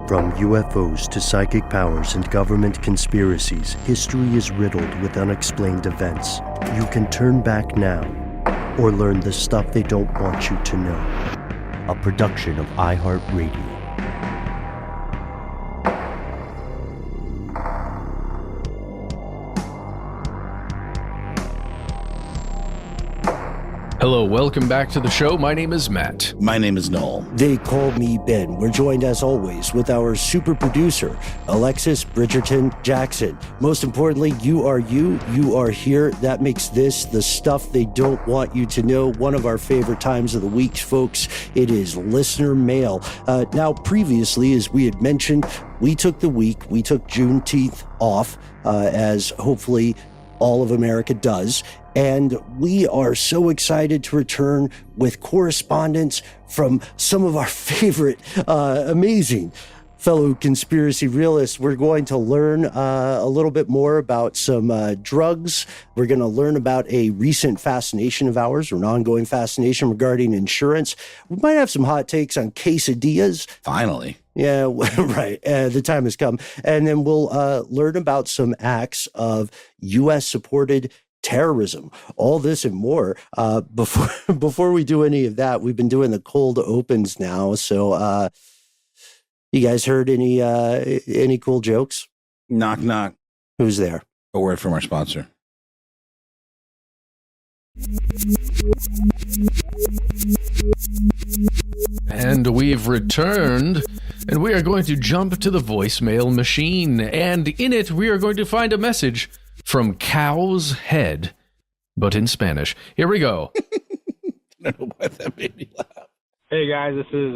From UFOs to psychic powers and government conspiracies, history is riddled with unexplained events. You can turn back now or learn the stuff they don't want you to know. A production of iHeartRadio. Hello, welcome back to the show. My name is Matt. My name is Noel. They call me Ben. We're joined as always with our super producer, Alexis Bridgerton Jackson. Most importantly, you are here. That makes this the stuff they don't want you to know. One of our favorite times of the week, folks. It is listener mail. Now, previously, as we had mentioned, we took Juneteenth off, as hopefully all of America does. And we are so excited to return with correspondence from some of our favorite, amazing fellow conspiracy realists. We're going to learn a little bit more about some drugs. We're going to learn about a recent fascination of ours, or an ongoing fascination regarding insurance. We might have some hot takes on quesadillas. Finally. Yeah, right. The time has come. And then we'll learn about some acts of U.S.-supported terrorism, all this and more. Before we do any of that, we've been doing the cold opens now. So, you guys heard any cool jokes? Knock, knock. Who's there? A word from our sponsor. And we've returned, and we are going to jump to the voicemail machine. And in it, we are going to find a message from Cow's Head, but in Spanish. Here we go. I don't know why that made me laugh. Hey guys, this is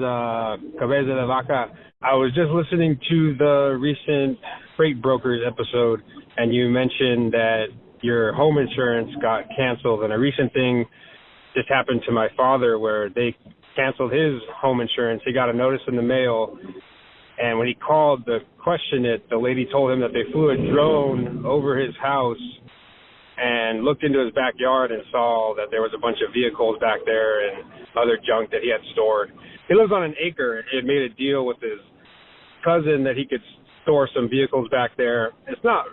Cabeza de Vaca. I was just listening to the recent Freight Brokers episode, and you mentioned that your home insurance got canceled, and a recent thing just happened to my father where they canceled his home insurance. He got a notice in the mail, and when he called to question it, the lady told him that they flew a drone over his house and looked into his backyard and saw that there was a bunch of vehicles back there and other junk that he had stored. He lives on an acre, and he had made a deal with his cousin that he could store some vehicles back there. It's not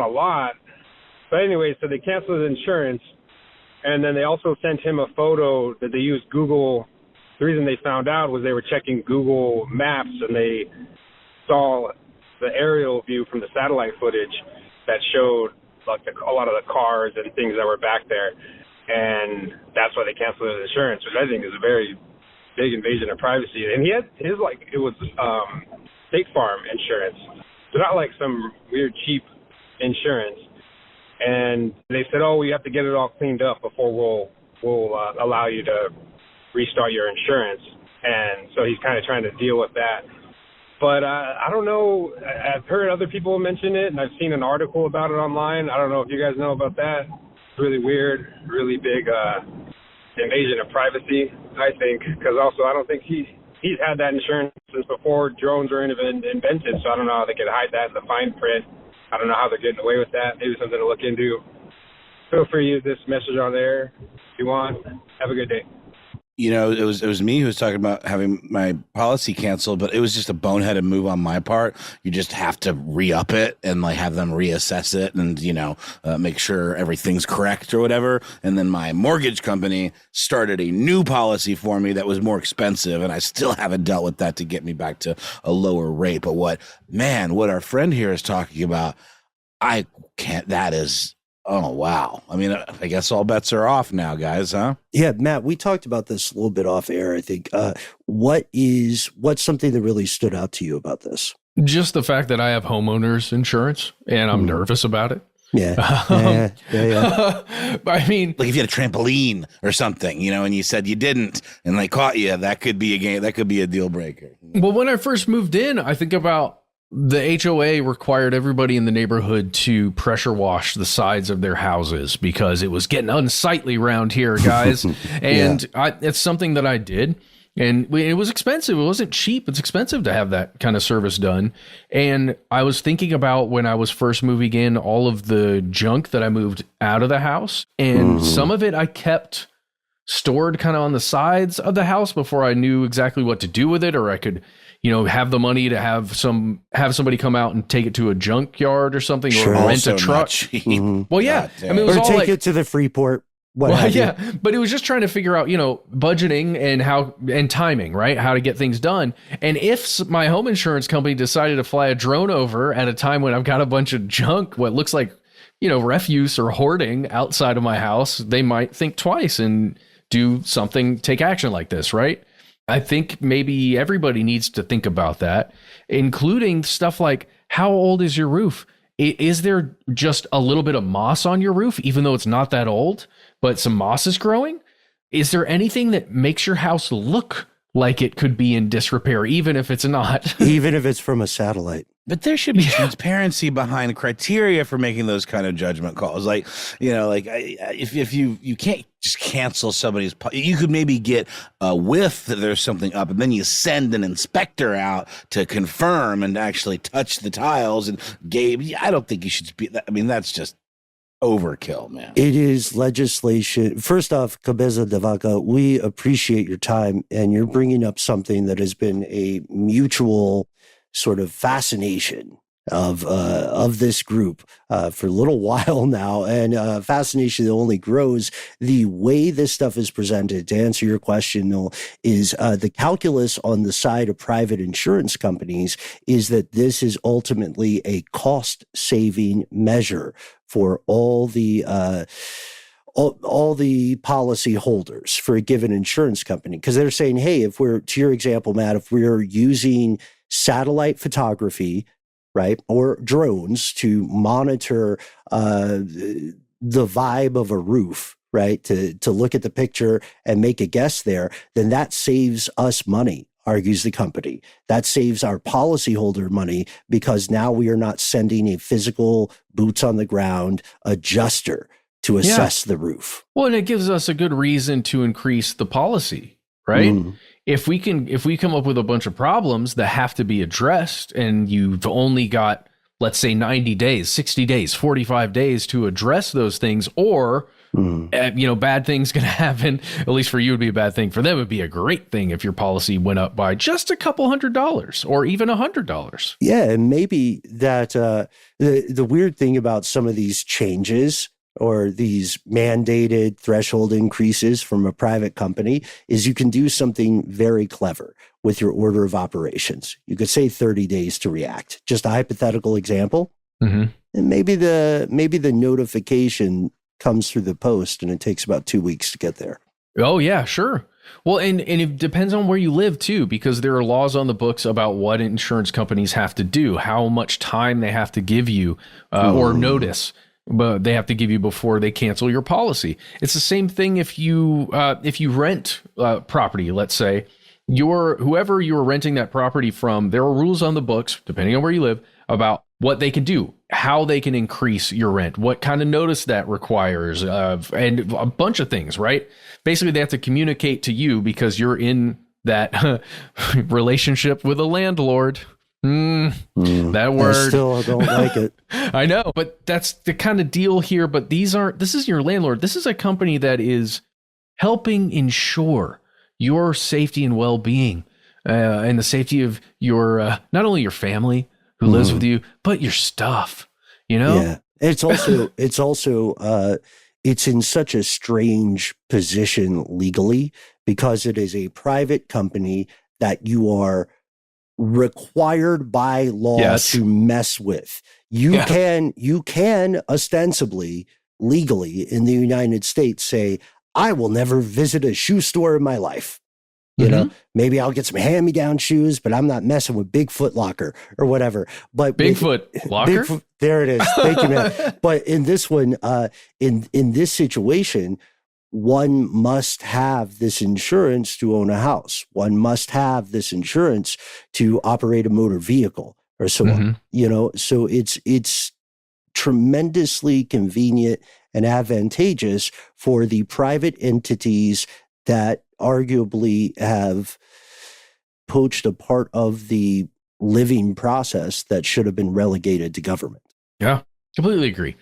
a lot, but anyway, so they canceled his insurance, and then they also sent him a photo that they used Google. The reason they found out was they were checking Google Maps, and they saw the aerial view from the satellite footage that showed like a lot of the cars and things that were back there, and that's why they canceled his insurance, which I think is a very big invasion of privacy. And he had his it was State Farm insurance, so not like some weird cheap insurance. And they said, "Oh, we have to get it all cleaned up before we'll allow you to restart your insurance." And so he's kind of trying to deal with that. But I don't know. I've heard other people mention it, and I've seen an article about it online. I don't know if you guys know about that. It's really weird, really big invasion of privacy, I think, because also I don't think he's had that insurance since before drones were even invented, so I don't know how they could hide that in the fine print. I don't know how they're getting away with that. Maybe something to look into. Feel free to use this message on there if you want. Have a good day. You know, it was me who was talking about having my policy canceled, but it was just a boneheaded move on my part. You just have to re-up it and like have them reassess it and, make sure everything's correct or whatever. And then my mortgage company started a new policy for me that was more expensive, and I still haven't dealt with that to get me back to a lower rate. But what our friend here is talking about, I can't, that is... Oh, wow. I mean, I guess all bets are off now, guys, huh? Yeah, Matt, we talked about this a little bit off air, I think. What's something that really stood out to you about this? Just the fact that I have homeowners insurance, and I'm nervous about it. Yeah. But I mean, like if you had a trampoline or something, and you said you didn't, and they caught you, that could be a game. That could be a deal breaker. Well, when I first moved in, I think about the HOA required everybody in the neighborhood to pressure wash the sides of their houses because it was getting unsightly around here, guys. And it's something that I did. And it was expensive. It wasn't cheap. It's expensive to have that kind of service done. And I was thinking about when I was first moving in, all of the junk that I moved out of the house. And some of it I kept stored kind of on the sides of the house before I knew exactly what to do with it, or I could, have the money to have somebody come out and take it to a junkyard or something, Sure. or rent Also a truck. not cheap. Well, yeah. God I mean, it was Or all take like, it to the Freeport. well, yeah, but it was just trying to figure out, budgeting and timing, right? How to get things done. And if my home insurance company decided to fly a drone over at a time when I've got a bunch of junk, what looks like, refuse or hoarding outside of my house, they might think twice and do something, take action like this, right? I think maybe everybody needs to think about that, including stuff like, how old is your roof? Is there just a little bit of moss on your roof, even though it's not that old, but some moss is growing? Is there anything that makes your house look like it could be in disrepair, even if it's not? Even if it's from a satellite. But there should be transparency behind criteria for making those kind of judgment calls. Like, if you can't just cancel somebody's, you could maybe get a whiff that there's something up, and then you send an inspector out to confirm and actually touch the tiles. And I don't think you should be. I mean, that's just overkill, man. It is legislation. First off, Cabeza de Vaca, we appreciate your time, and you're bringing up something that has been a mutual sort of fascination of this group for a little while now, and fascination that only grows. The way this stuff is presented, to answer your question, Noel, is the calculus on the side of private insurance companies is that this is ultimately a cost-saving measure for all the policy holders for a given insurance company, because they're saying, hey, if we're, to your example, Matt, if we're using satellite photography, right, or drones to monitor the vibe of a roof, right, to look at the picture and make a guess there, then that saves us money, argues the company. That saves our policyholder money, because now we are not sending a physical boots on the ground adjuster to assess the roof. Well, and it gives us a good reason to increase the policy, right? If we come up with a bunch of problems that have to be addressed, and you've only got, let's say, 90 days, 60 days, 45 days to address those things, or bad things going to happen. At least for you, it'd be a bad thing. For them, it'd be a great thing if your policy went up by just a couple $100 or even $100. Yeah, and maybe that the weird thing about some of these changes or these mandated threshold increases from a private company is you can do something very clever with your order of operations. You could say 30 days to react. Just a hypothetical example. And maybe the notification comes through the post and it takes about 2 weeks to get there. Oh, yeah, sure. Well, and it depends on where you live, too, because there are laws on the books about what insurance companies have to do, how much time they have to give you or notice. But they have to give you before they cancel your policy. It's the same thing if you rent property. Let's say whoever you're renting that property from, there are rules on the books, depending on where you live, about what they can do, how they can increase your rent, what kind of notice that requires, and a bunch of things, right? Basically, they have to communicate to you because you're in that relationship with a landlord. That word. I still don't like it. I know, but that's the kind of deal here. But this is your landlord. This is a company that is helping ensure your safety and well-being and the safety of your, not only your family who lives with you, but your stuff, Yeah. It's in such a strange position legally, because it is a private company that you are required by law to mess with. You can ostensibly, legally in the United States say, I will never visit a shoe store in my life. You know, maybe I'll get some hand-me-down shoes, but I'm not messing with Bigfoot Locker or whatever. But Bigfoot Locker? There it is. Thank you, man. But in this one, in this situation, one must have this insurance to own a house. One must have this insurance to operate a motor vehicle or so on. So it's tremendously convenient and advantageous for the private entities that arguably have poached a part of the living process that should have been relegated to government. Yeah, completely agree.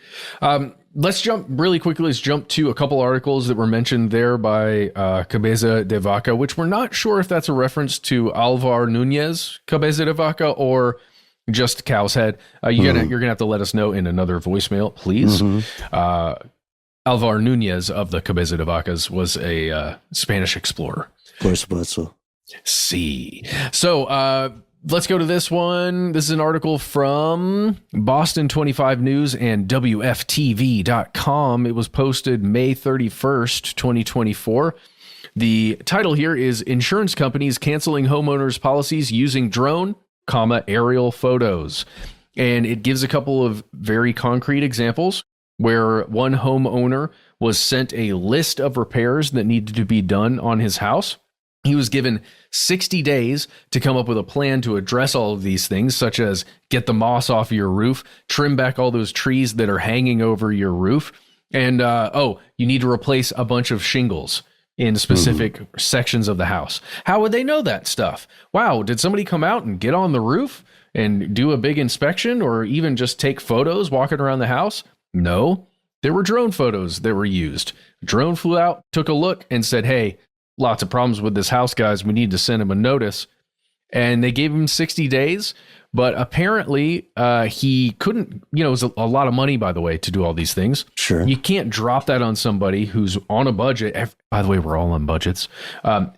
let's jump really quickly. Let's jump to a couple articles that were mentioned there by Cabeza de Vaca, which we're not sure if that's a reference to Alvar Nunez Cabeza de Vaca or just Cow's Head. You're gonna have to let us know in another voicemail, please. Alvar Nunez of the Cabeza de Vacas was a Spanish explorer. Por supuesto. See. So let's go to this one. This is an article from Boston 25 News and WFTV.com. It was posted May 31st, 2024. The title here is Insurance Companies Canceling Homeowners Policies Using Drone, Aerial Photos. And it gives a couple of very concrete examples where one homeowner was sent a list of repairs that needed to be done on his house. He was given 60 days to come up with a plan to address all of these things, such as get the moss off your roof, trim back all those trees that are hanging over your roof, and you need to replace a bunch of shingles in specific sections of the house. How would they know that stuff? Wow, did somebody come out and get on the roof and do a big inspection or even just take photos walking around the house? No, there were drone photos that were used. Drone flew out, took a look, and said, hey, lots of problems with this house, guys. We need to send him a notice. And they gave him 60 days, but apparently he couldn't, it was a lot of money, by the way, to do all these things. Sure. You can't drop that on somebody who's on a budget. By the way, we're all on budgets.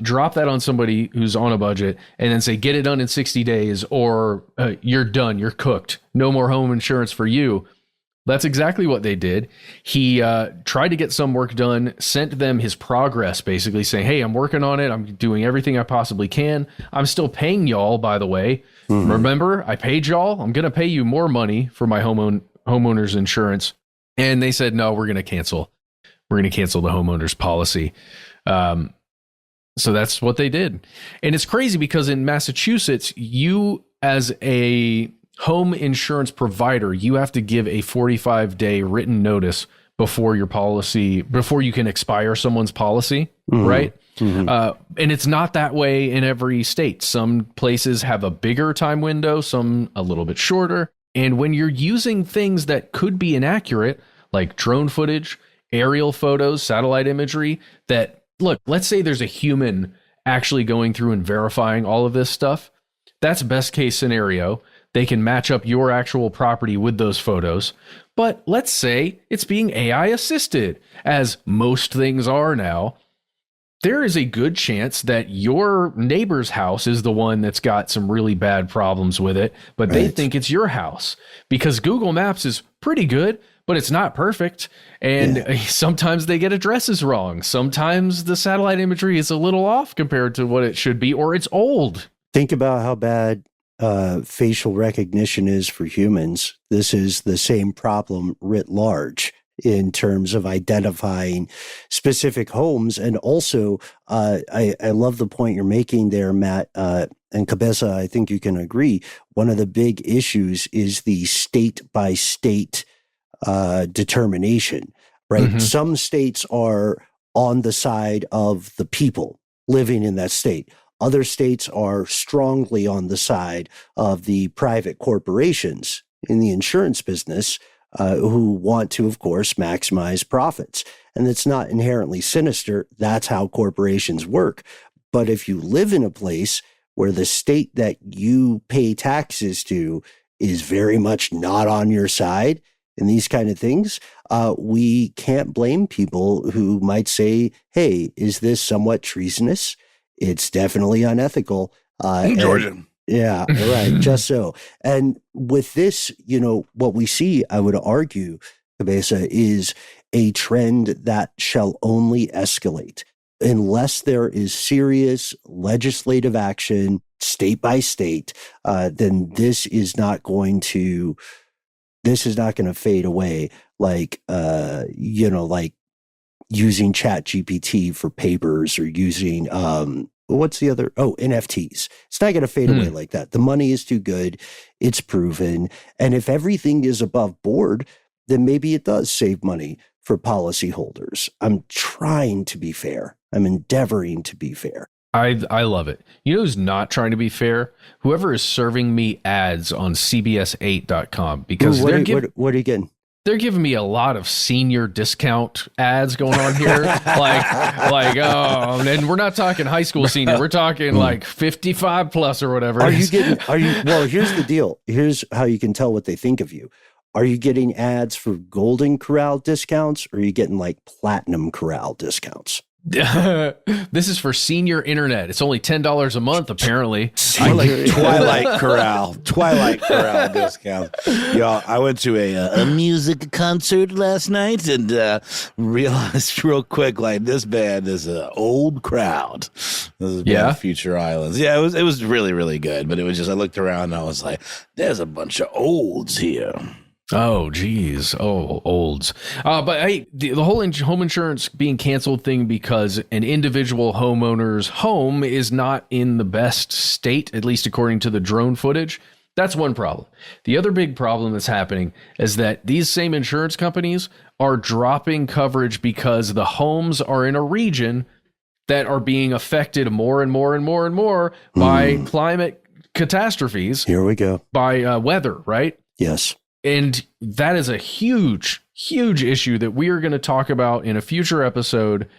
Drop that on somebody who's on a budget and then say, get it done in 60 days or you're done. You're cooked. No more home insurance for you. That's exactly what they did. He tried to get some work done, sent them his progress, basically saying, hey, I'm working on it. I'm doing everything I possibly can. I'm still paying y'all, by the way. Remember, I paid y'all. I'm going to pay you more money for my homeowner's insurance. And they said, no, we're going to cancel. We're going to cancel the homeowner's policy. So that's what they did. And it's crazy because in Massachusetts, you as a home insurance provider, you have to give a 45-day written notice before you can expire someone's policy, right? And it's not that way in every state. Some places have a bigger time window, some a little bit shorter. And when you're using things that could be inaccurate, like drone footage, aerial photos, satellite imagery, let's say there's a human actually going through and verifying all of this stuff. That's best case scenario. They can match up your actual property with those photos. But let's say it's being AI assisted, as most things are now. There is a good chance that your neighbor's house is the one that's got some really bad problems with it, but they think it's your house because Google Maps is pretty good, but it's not perfect. And sometimes they get addresses wrong. Sometimes the satellite imagery is a little off compared to what it should be, or it's old. Think about how bad facial recognition is for humans. This is the same problem writ large in terms of identifying specific homes. And also, I love the point you're making there, Matt, and Cabeza, I think you can agree. One of the big issues is the state-by-state determination, right? Some states are on the side of the people living in that state. Other states are strongly on the side of the private corporations in the insurance business who want to, of course, maximize profits. And it's not inherently sinister. That's how corporations work. But if you live in a place where the state that you pay taxes to is very much not on your side in these kind of things, we can't blame people who might say, hey, is this somewhat treasonous? It's definitely unethical. Georgia. Yeah, right. Just so. And with this, what we see, I would argue, Cabeza, is a trend that shall only escalate unless there is serious legislative action, state by state. Then this is not going to fade away like using Chat GPT for papers or using, what's the other? Oh, NFTs. It's not going to fade away like that. The money is too good. It's proven. And if everything is above board, then maybe it does save money for policyholders. I'm trying to be fair. I'm endeavoring to be fair. I love it. You know who's not trying to be fair? Whoever is serving me ads on CBS8.com because what are you getting? they're giving me a lot of senior discount ads going on here. And we're not talking high school senior. We're talking like 55 plus or whatever. Well, here's the deal. Here's how you can tell what they think of you. Are you getting ads for Golden Corral discounts, or are you getting like Platinum Corral discounts? This is for senior internet. It's only $10 a month, apparently. I like Twilight Corral discount. Y'all, I went to a music concert last night and realized real quick, like, this band is an old crowd. This is Future Islands. Yeah, it was really, really good. But it was just, I looked around and I was like, there's a bunch of olds here. Oh, geez. Oh, olds. But hey, the whole home insurance being canceled thing because an individual homeowner's home is not in the best state, at least according to the drone footage. That's one problem. The other big problem that's happening is that these same insurance companies are dropping coverage because the homes are in a region that are being affected more and more and more and more by climate catastrophes. Here we go. By weather, right? Yes. And that is a huge, huge issue that we are going to talk about in a future episode,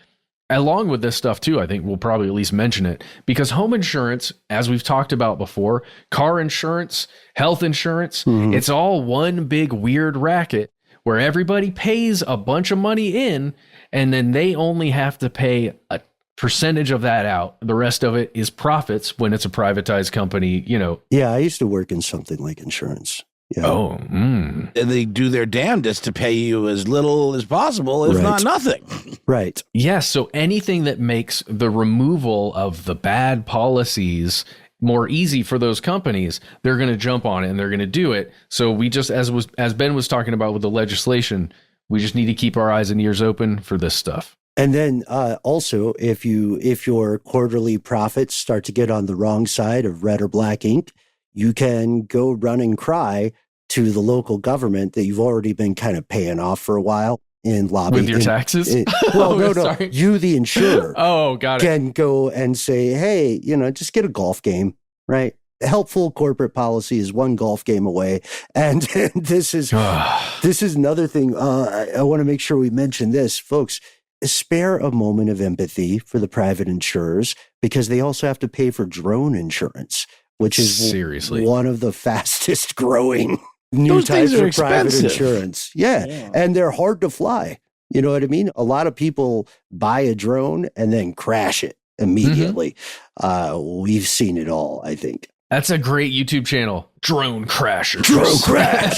along with this stuff too. I think we'll probably at least mention it, because home insurance, as we've talked about before, car insurance, health insurance, it's all one big weird racket where everybody pays a bunch of money in, and then they only have to pay a percentage of that out. The rest of it is profits when it's a privatized company, you know. Yeah, I used to work in something like insurance. Yeah. Oh, and they do their damnedest to pay you as little as possible, if not nothing. Right. Yes. So anything that makes the removal of the bad policies more easy for those companies, they're going to jump on it and they're going to do it. So we just, as Ben was talking about with the legislation, we just need to keep our eyes and ears open for this stuff. And then also, if your quarterly profits start to get on the wrong side of red or black ink, you can go run and cry to the local government that you've already been kind of paying off for a while in lobby. With your taxes? No. Sorry. You, the insurer, got it. Can go and say, hey, just get a golf game, right? Helpful corporate policy is one golf game away. And this is another thing. I want to make sure we mention this, folks. Spare a moment of empathy for the private insurers, because they also have to pay for drone insurance, which is seriously one of the fastest growing new types of private insurance. Yeah. And they're hard to fly. You know what I mean? A lot of people buy a drone and then crash it immediately. We've seen it all, I think. That's a great YouTube channel. Drone Crasher. Drone Crash.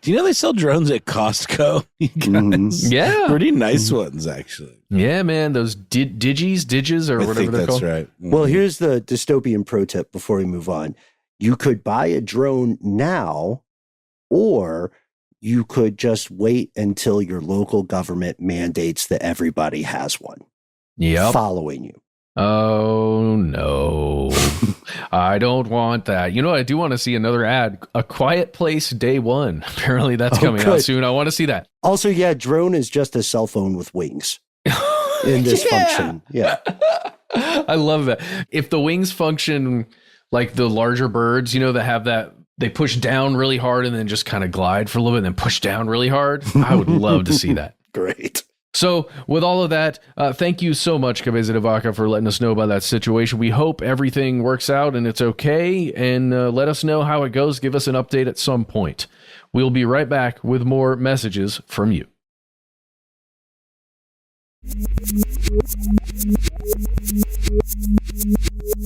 Do you know they sell drones at Costco? Yeah. Pretty nice ones, actually. Yeah, man. Those Digis, or whatever they're called. Right. Well, here's the dystopian pro tip before we move on. You could buy a drone now, or you could just wait until your local government mandates that everybody has one. Yep. Following you. Oh, no. I don't want that. You know what? I do want to see another ad. A Quiet Place Day One. Apparently that's coming out soon. I want to see that. Also, yeah, drone is just a cell phone with wings in this function. Yeah. I love that. If the wings function like the larger birds, that have that, they push down really hard and then just kind of glide for a little bit and then push down really hard. I would love to see that. Great. So with all of that, thank you so much, Cabeza de Vaca, for letting us know about that situation. We hope everything works out and it's okay. And let us know how it goes. Give us an update at some point. We'll be right back with more messages from you.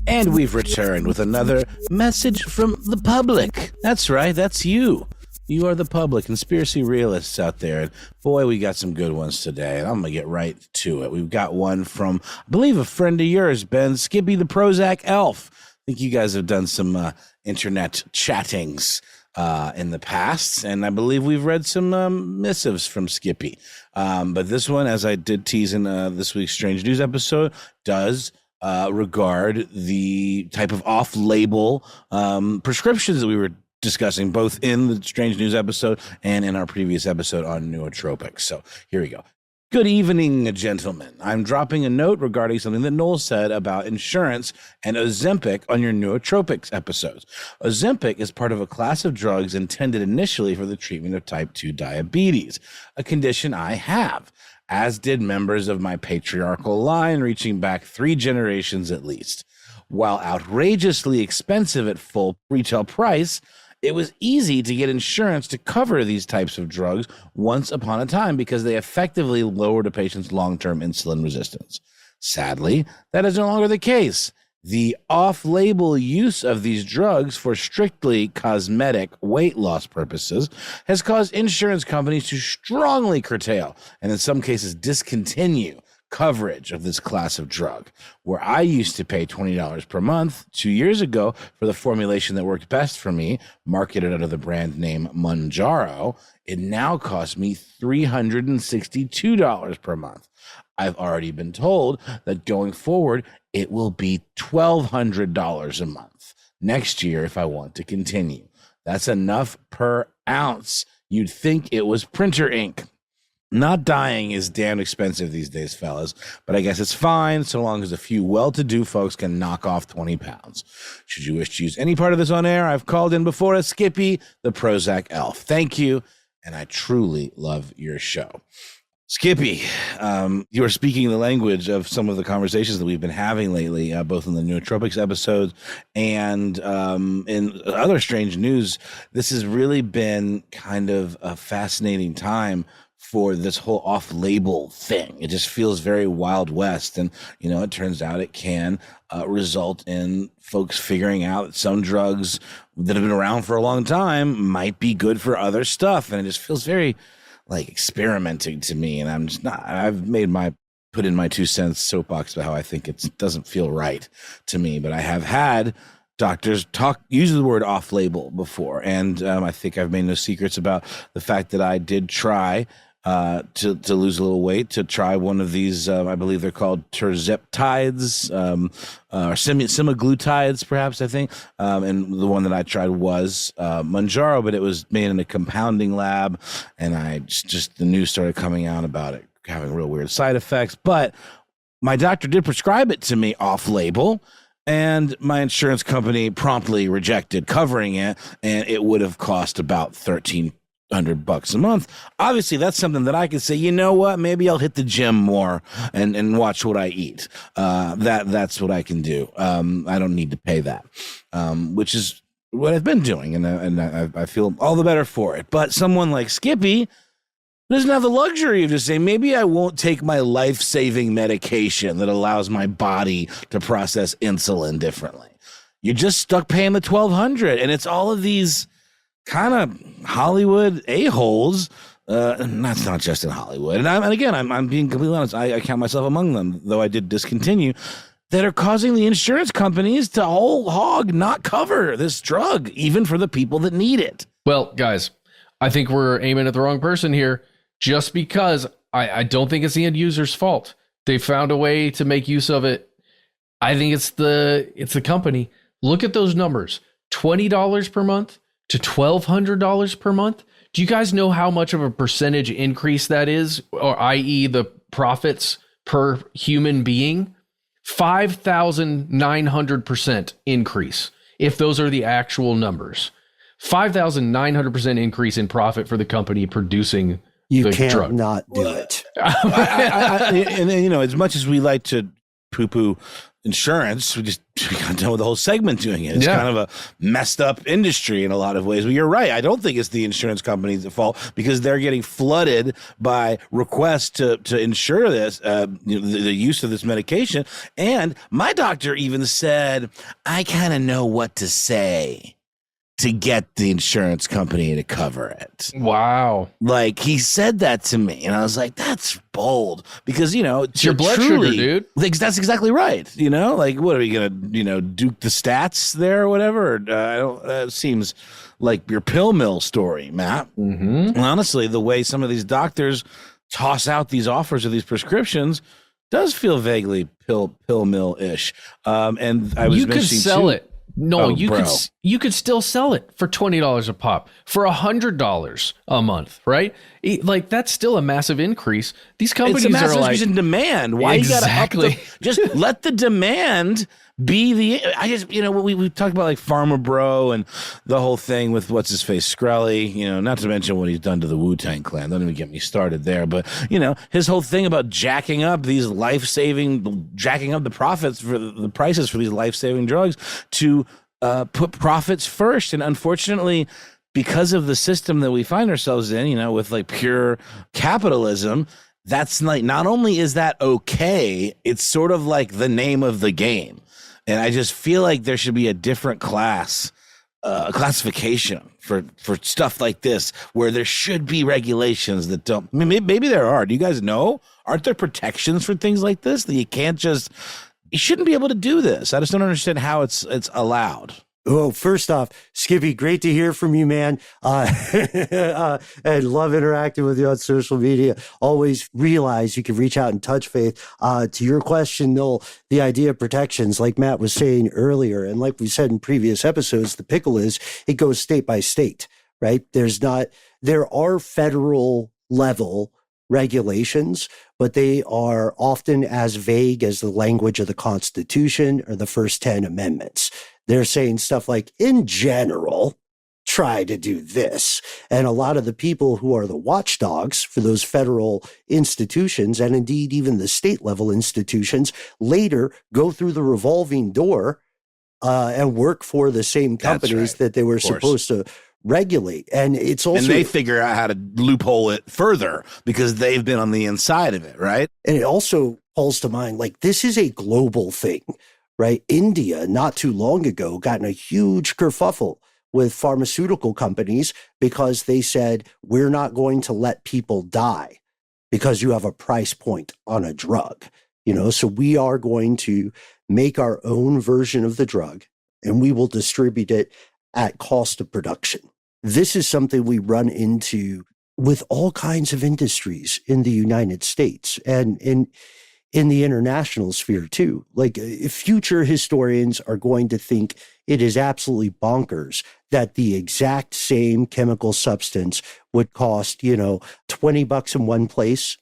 And we've returned with another message from the public. That's right. That's you. You are the public, conspiracy realists out there. And boy, we got some good ones today. And I'm going to get right to it. We've got one from, I believe, a friend of yours, Ben, Skippy the Prozac Elf. I think you guys have done some internet chattings in the past. And I believe we've read some missives from Skippy. But this one, as I did tease in this week's Strange News episode, does regard the type of off-label prescriptions that we were discussing both in the Strange News episode and in our previous episode on nootropics. So here we go. Good evening, gentlemen. I'm dropping a note regarding something that Noel said about insurance and Ozempic on your nootropics episodes. Ozempic is part of a class of drugs intended initially for the treatment of type 2 diabetes, a condition I have, as did members of my patriarchal line reaching back 3 generations at least. While outrageously expensive at full retail price, it was easy to get insurance to cover these types of drugs once upon a time because they effectively lowered a patient's long-term insulin resistance. Sadly, that is no longer the case. The off-label use of these drugs for strictly cosmetic weight loss purposes has caused insurance companies to strongly curtail and in some cases discontinue coverage of this class of drug. Where I used to pay $20 per month 2 years ago for the formulation that worked best for me, marketed under the brand name Mounjaro, it now costs me $362 per month. I've already been told that going forward, it will be $1,200 a month next year if I want to continue. That's enough per ounce. You'd think it was printer ink. Not dying is damn expensive these days, fellas, but I guess it's fine so long as a few well-to-do folks can knock off 20 pounds. Should you wish to use any part of this on air, I've called in before as Skippy, the Prozac elf. Thank you, and I truly love your show. Skippy, you are speaking the language of some of the conversations that we've been having lately, both in the nootropics episodes and in other strange news. This has really been kind of a fascinating time for this whole off-label thing. It just feels very Wild West. And, you know, it turns out it can result in folks figuring out that some drugs that have been around for a long time might be good for other stuff. And it just feels very like experimenting to me. And I'm just not, I've put in my 2 cents soapbox about how I think it doesn't feel right to me, but I have had doctors use the word off-label before. And I think I've made no secrets about the fact that I did try to lose a little weight, to try one of these, I believe they're called terzeptides, or semaglutides, perhaps, I think. And the one that I tried was Mounjaro, but it was made in a compounding lab. And the news started coming out about it having real weird side effects. But my doctor did prescribe it to me off-label, and my insurance company promptly rejected covering it, and it would have cost about $1,300 a month. Obviously, that's something that I could say, you know what, maybe I'll hit the gym more and watch what I eat. That's what I can do. I don't need to pay that, which is what I've been doing, and I feel all the better for it. But someone like Skippy doesn't have the luxury of just saying, maybe I won't take my life-saving medication that allows my body to process insulin differently. You're just stuck paying the $1,200, and it's all of these kind of Hollywood a-holes. And that's not just in Hollywood. And I'm being completely honest. I count myself among them, though I did discontinue, that are causing the insurance companies to whole hog not cover this drug, even for the people that need it. Well, guys, I think we're aiming at the wrong person here. Just because I don't think it's the end user's fault. They found a way to make use of it. I think it's the company. Look at those numbers. $20 per month to $1,200 per month. Do you guys know how much of a percentage increase that is, or i.e. the profits per human being? 5,900% increase, if those are the actual numbers. 5,900% increase in profit for the company producing you the can't drug. Not do it. And you know, as much as we like to poo-poo insurance, we got done with the whole segment doing it. It's kind of a messed up industry in a lot of ways. But you're right. I don't think it's the insurance company's fault, because they're getting flooded by requests to insure this, the use of this medication. And my doctor even said, I kind of know what to say to get the insurance company to cover it. Wow. Like, he said that to me, and I was like, that's bold, because, you know, it's your blood sugar, dude. That's exactly right. You know, like, what are we going to, duke the stats there or whatever? It seems like your pill mill story, Matt. Mm-hmm. And honestly, the way some of these doctors toss out these offers of these prescriptions does feel vaguely pill mill-ish. And I was you could sell it No, Oh, you could still sell it for $20 a pop, for $100 a month, right? Like that's still a massive increase. These companies it's a massive are like increase in demand. Why exactly. you gotta just let the demand be the. I just we talked about like Farmer Bro and the whole thing with what's his face Skrelly. Not to mention what he's done to the Wu-Tang Clan. Don't even get me started there. But his whole thing about jacking up the profits for the prices for these life-saving drugs to put profits first. And unfortunately, because of the system that we find ourselves in, with like pure capitalism, that's like, not only is that okay, it's sort of like the name of the game. And I just feel like there should be a different classification for stuff like this, where there should be regulations that don't. I mean, maybe there are. Do you guys know? Aren't there protections for things like this that you shouldn't be able to do this? I just don't understand how it's allowed. Oh, first off, Skippy, great to hear from you, man. And love interacting with you on social media. Always realize you can reach out and touch Faith. To your question, Noel, the idea of protections, like Matt was saying earlier, and like we said in previous episodes, the pickle is it goes state by state, right? There are federal level regulations, but they are often as vague as the language of the Constitution or the first 10 amendments. They're saying stuff like, in general, try to do this. And a lot of the people who are the watchdogs for those federal institutions, and indeed even the state level institutions, later go through the revolving door and work for the same companies that they were supposed to regulate. And it's also, and they figure out how to loophole it further because they've been on the inside of it, right? And it also calls to mind, like, this is a global thing. Right? India, not too long ago, got in a huge kerfuffle with pharmaceutical companies because they said, we're not going to let people die because you have a price point on a drug. So we are going to make our own version of the drug and we will distribute it at cost of production. This is something we run into with all kinds of industries in the United States and in the international sphere too. Like, future historians are going to think it is absolutely bonkers that the exact same chemical substance would cost, $20 in one place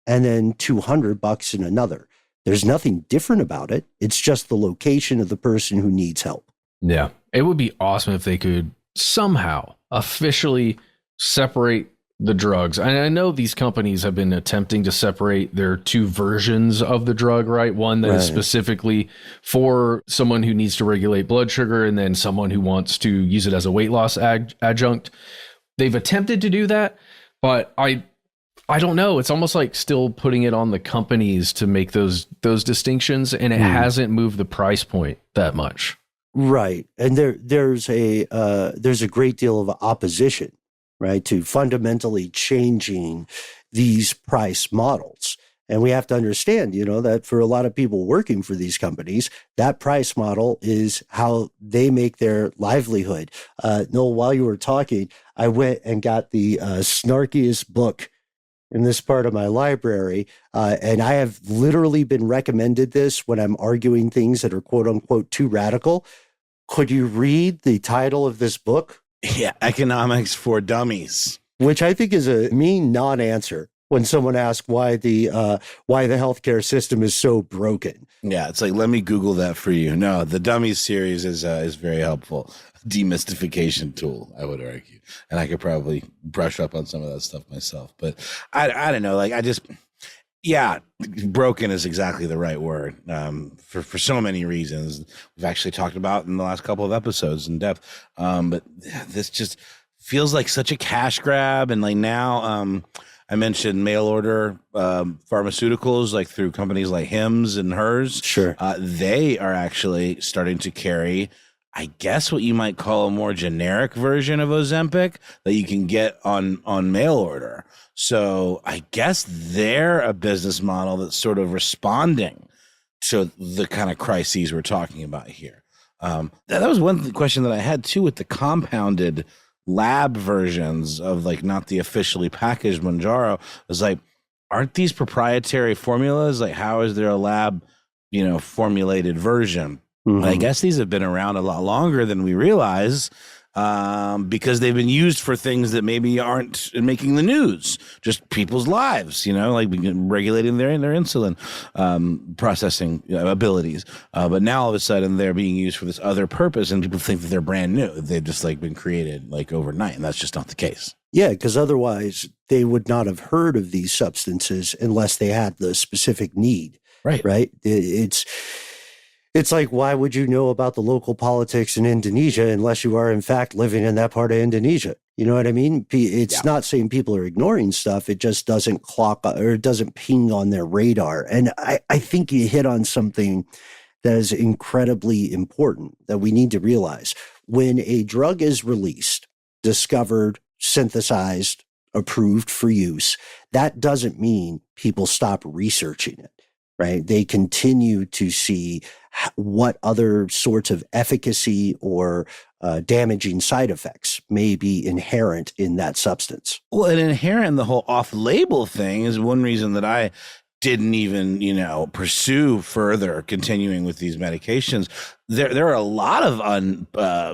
and then $200 in another. There's nothing different about it. It's just the location of the person who needs help. Yeah. It would be awesome if they could somehow officially separate the drugs. And I know these companies have been attempting to separate their two versions of the drug, right? One that is specifically for someone who needs to regulate blood sugar and then someone who wants to use it as a weight loss adjunct. They've attempted to do that, but I don't know. It's almost like still putting it on the companies to make those distinctions, and it hasn't moved the price point that much. Right. And there's a great deal of opposition, right, to fundamentally changing these price models. And we have to understand, that for a lot of people working for these companies, that price model is how they make their livelihood. Noel, while you were talking, I went and got the snarkiest book in this part of my library. And I have literally been recommended this when I'm arguing things that are quote unquote too radical. Could you read the title of this book? Yeah, Economics for Dummies. Which I think is a mean non-answer when someone asks why the healthcare system is so broken. Yeah, it's like, let me Google that for you. No, the Dummies series is very helpful. Demystification tool, I would argue. And I could probably brush up on some of that stuff myself. But I don't know. Broken is exactly the right word for so many reasons we've actually talked about in the last couple of episodes in depth. But this just feels like such a cash grab. And like now, I mentioned mail order pharmaceuticals, like through companies like Hims and Hers. Sure. They are actually starting to carry, I guess, what you might call a more generic version of Ozempic that you can get on mail order. So I guess they're a business model that's sort of responding to the kind of crises we're talking about here. That was one question that I had too with the compounded lab versions of, like, not the officially packaged Mounjaro. It was like, aren't these proprietary formulas? Like, how is there a lab, formulated version? Mhm. I guess these have been around a lot longer than we realize, because they've been used for things that maybe aren't making the news, just people's lives, like regulating their insulin processing abilities. But now all of a sudden they're being used for this other purpose, and people think that they're brand new. They've just been created overnight, and that's just not the case. Yeah, because otherwise they would not have heard of these substances unless they had the specific need. Right. Right. It's like, why would you know about the local politics in Indonesia unless you are, in fact, living in that part of Indonesia? You know what I mean? It's not saying people are ignoring stuff. It just doesn't clock or it doesn't ping on their radar. And I think you hit on something that is incredibly important that we need to realize. When a drug is released, discovered, synthesized, approved for use, that doesn't mean people stop researching it. Right? They continue to see what other sorts of efficacy or damaging side effects may be inherent in that substance. Well, and inherent in the whole off-label thing is one reason that I didn't even, pursue further continuing with these medications. There are a lot of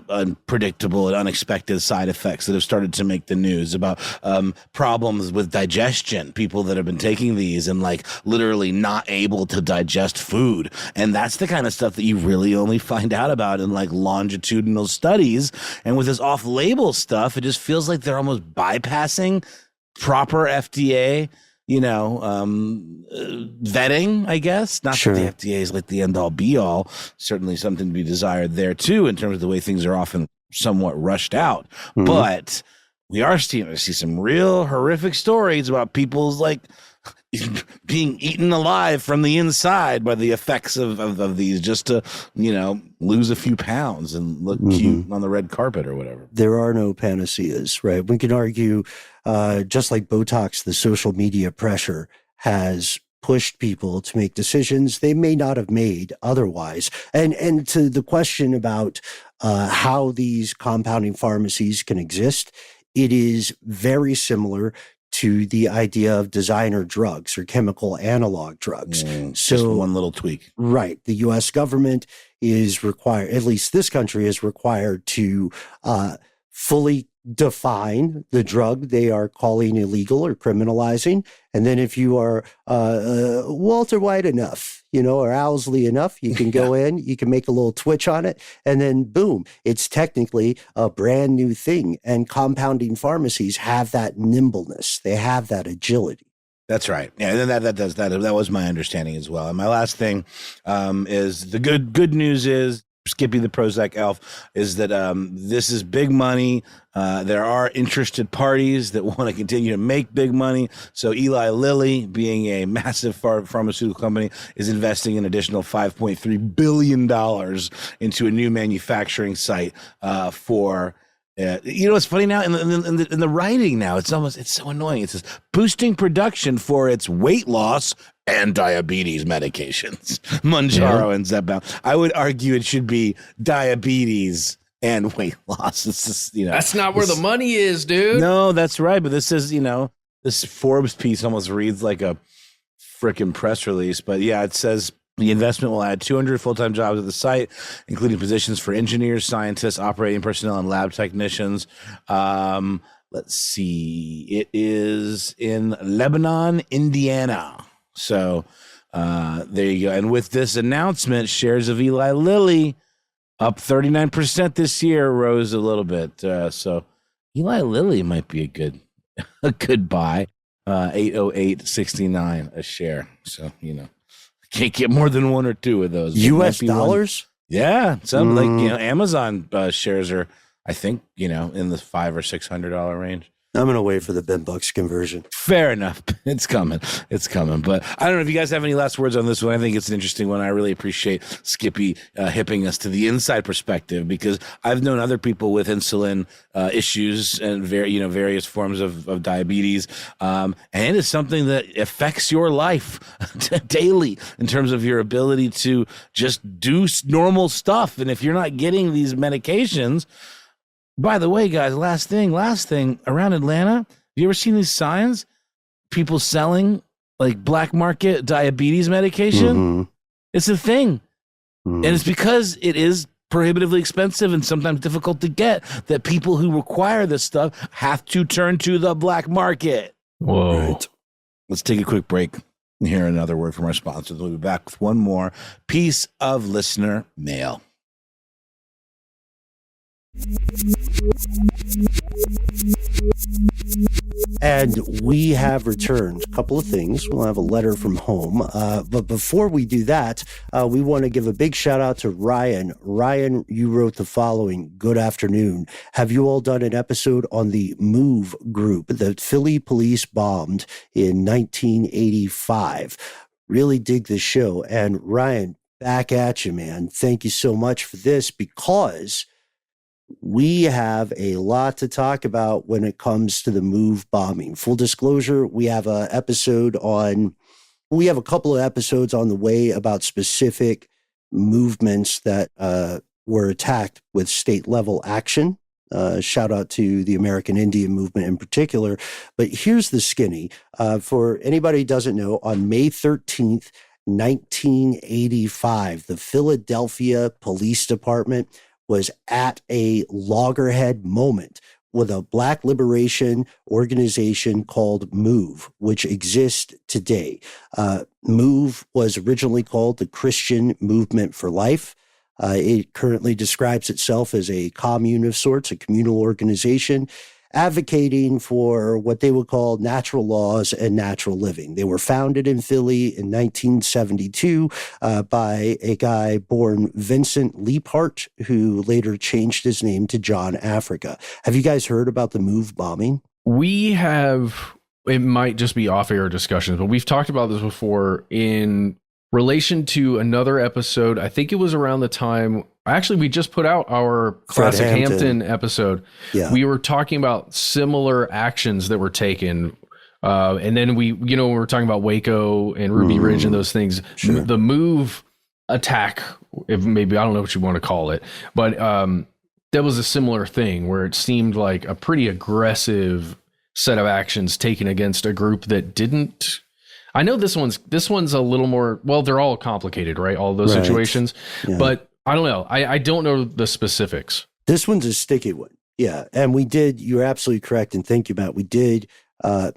unpredictable and unexpected side effects that have started to make the news about problems with digestion, people that have been taking these and literally not able to digest food. And that's the kind of stuff that you really only find out about in longitudinal studies. And with this off-label stuff, it just feels like they're almost bypassing proper FDA vetting, I guess. Not Sure. that the FDA is the end all be all. Certainly something to be desired there too, in terms of the way things are often somewhat rushed out. Mhm. But we are starting to see some real horrific stories about people's being eaten alive from the inside by the effects of these, just to, lose a few pounds and look cute on the red carpet or whatever. There are no panaceas, right? We can argue, just like Botox, the social media pressure has pushed people to make decisions they may not have made otherwise. And to the question about how these compounding pharmacies can exist, it is very similar to the idea of designer drugs or chemical analog drugs. Just one little tweak. Right. The U.S. government is required, at least this country is required to fully define the drug they are calling illegal or criminalizing. And then if you are Walter White enough, or Owsley enough, you can go in, you can make a little twitch on it, and then boom, it's technically a brand new thing. And compounding pharmacies have that nimbleness. They have that agility. That's right. Yeah, and then that was my understanding as well. And my last thing is the good news is, Skippy the Prozac elf, is that this is big money. There are interested parties that want to continue to make big money. So Eli Lilly, being a massive pharmaceutical company, is investing an additional $5.3 billion into a new manufacturing site for. It's funny now in the writing now. It's so annoying. It says boosting production for its weight loss and diabetes medications. Mounjaro and Zepbound. I would argue it should be diabetes and weight loss. It's just, that's not where the money is, dude. No, that's right. But this is, this Forbes piece almost reads like a freaking press release. But yeah, it says the investment will add 200 full-time jobs at the site, including positions for engineers, scientists, operating personnel, and lab technicians. Let's see. It is in Lebanon, Indiana. So there you go. And with this announcement, shares of Eli Lilly up 39% this year, rose a little bit. So Eli Lilly might be a good buy. 808.69 a share. So, can't get more than one or two of those. U.S. dollars? Yeah. Some Amazon shares are, I think, in the $500 or $600 range. I'm going to wait for the Ben Bucks conversion. Fair enough. It's coming. But I don't know if you guys have any last words on this one. I think it's an interesting one. I really appreciate Skippy hipping us to the inside perspective, because I've known other people with insulin issues and various forms of diabetes. And it is something that affects your life daily in terms of your ability to just do normal stuff. And if you're not getting these medications, by the way, guys, last thing around Atlanta, have you ever seen these signs? People selling black market diabetes medication? Mm-hmm. It's a thing. And it's because it is prohibitively expensive and sometimes difficult to get that people who require this stuff have to turn to the black market. Whoa. Right. Let's take a quick break and hear another word from our sponsors. We'll be back with one more piece of listener mail. And we have returned a couple of things. We'll have a letter from home. But before we do that, we want to give a big shout out to Ryan. Ryan, you wrote the following. Good afternoon. Have you all done an episode on the MOVE group that Philly police bombed in 1985? Really dig the show. And Ryan, back at you, man. Thank you so much for this, because we have a lot to talk about when it comes to the MOVE bombing. Full disclosure, we have a couple of episodes on the way about specific movements that were attacked with state level action. Shout out to the American Indian movement in particular. But here's the skinny. For anybody who doesn't know, on May 13th, 1985, the Philadelphia Police Department was at a loggerhead moment with a black liberation organization called MOVE, which exists today. MOVE was originally called the Christian Movement for Life. It currently describes itself as a commune of sorts, a communal organization, advocating for what they would call natural laws and natural living. They were founded in Philly in 1972 by a guy born Vincent Leaphart, who later changed his name to John Africa. Have you guys heard about the MOVE bombing? We have, it might just be off-air discussions, but we've talked about this before in relation to another episode. I think it was around the time, actually, we just put out our Classic Hampton episode. Yeah. We were talking about similar actions that were taken. And then we were talking about Waco and Ruby Ridge and those things. Sure. The MOVE attack, if maybe, I don't know what you want to call it, but that was a similar thing where it seemed like a pretty aggressive set of actions taken against a group that didn't. I know this one's a little more, well, they're all complicated, right? All those situations, but I don't know. I don't know the specifics. This one's a sticky one. Yeah. And we did, you're absolutely correct. And thank you, Matt. We did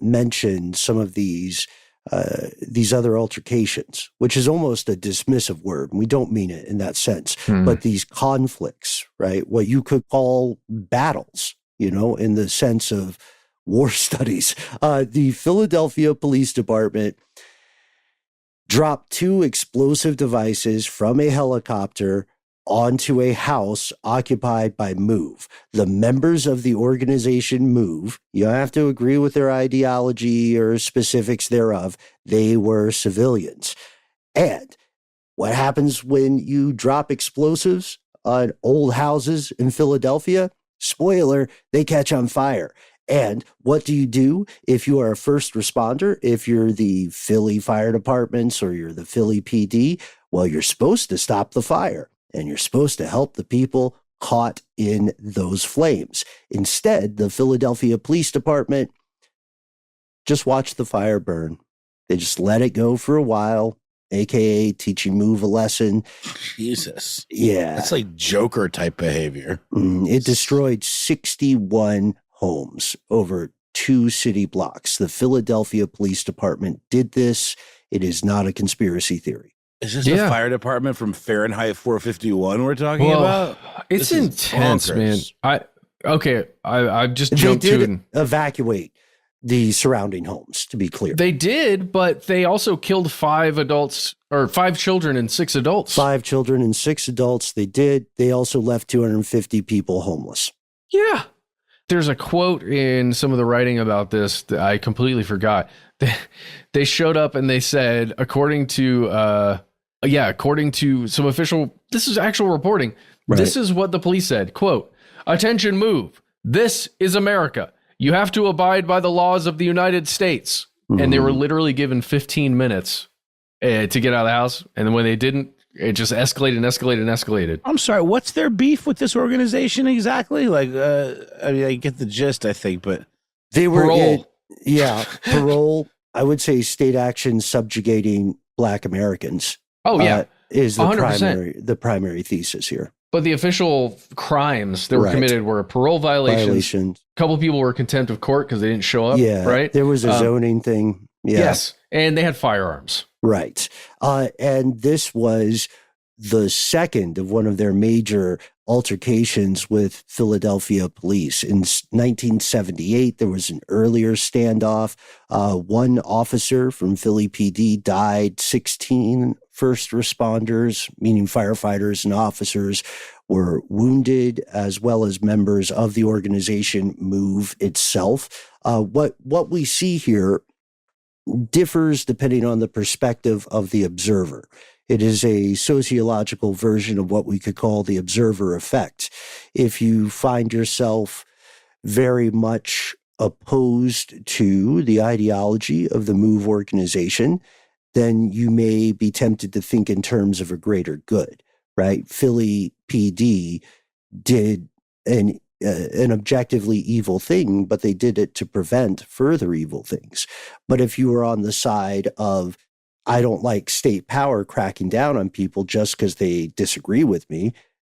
mention some of these other altercations, which is almost a dismissive word. We don't mean it in that sense, but these conflicts, right? What you could call battles, in the sense of war studies. The Philadelphia Police Department dropped 2 explosive devices from a helicopter onto a house occupied by MOVE. The members of the organization MOVE, you don't have to agree with their ideology or specifics thereof, they were civilians. And what happens when you drop explosives on old houses in Philadelphia? Spoiler, they catch on fire. And what do you do if you are a first responder, if you're the Philly Fire Departments or you're the Philly PD? Well, you're supposed to stop the fire and you're supposed to help the people caught in those flames. Instead, the Philadelphia Police Department just watched the fire burn. They just let it go for a while, aka teaching MOVE a lesson. Jesus. Yeah. That's like Joker type behavior. It destroyed 61 homes over 2 city blocks. The Philadelphia Police Department did this. It is not a conspiracy theory. Is this the fire department from Fahrenheit 451 we're talking about? It's intense, man. I just jumped to and evacuate the surrounding homes, to be clear. They did, but they also killed 5 adults, or 5 children and 6 adults. 5 children and 6 adults. They did. They also left 250 people homeless. Yeah. There's a quote in some of the writing about this that I completely forgot. They showed up and they said, according to some official, this is actual reporting. Right. This is what the police said, quote, "Attention, MOVE. This is America. You have to abide by the laws of the United States." And they were literally given 15 minutes to get out of the house. And then when they didn't, it just escalated. I'm sorry, what's their beef with this organization exactly? Like, I get the gist, I think, but they were parole. Parole. I would say state action subjugating Black Americans. Oh yeah, is the 100%. primary thesis here. But the official crimes that were committed were parole violations. A couple people were contempt of court because they didn't show up. Yeah, right. There was a zoning thing. Yeah. Yes, and they had firearms. Right. And this was the second of one of their major altercations with Philadelphia police. In 1978, there was an earlier standoff. One officer from Philly PD died. 16 first responders, meaning firefighters and officers, were wounded, as well as members of the organization MOVE itself. What we see here differs depending on the perspective of the observer. It is a sociological version of what we could call the observer effect. If you find yourself very much opposed to the ideology of the MOVE organization, then you may be tempted to think in terms of a greater good, right? Philly PD did an objectively evil thing, but they did it to prevent further evil things. But if you were on the side of, I don't like state power cracking down on people just because they disagree with me,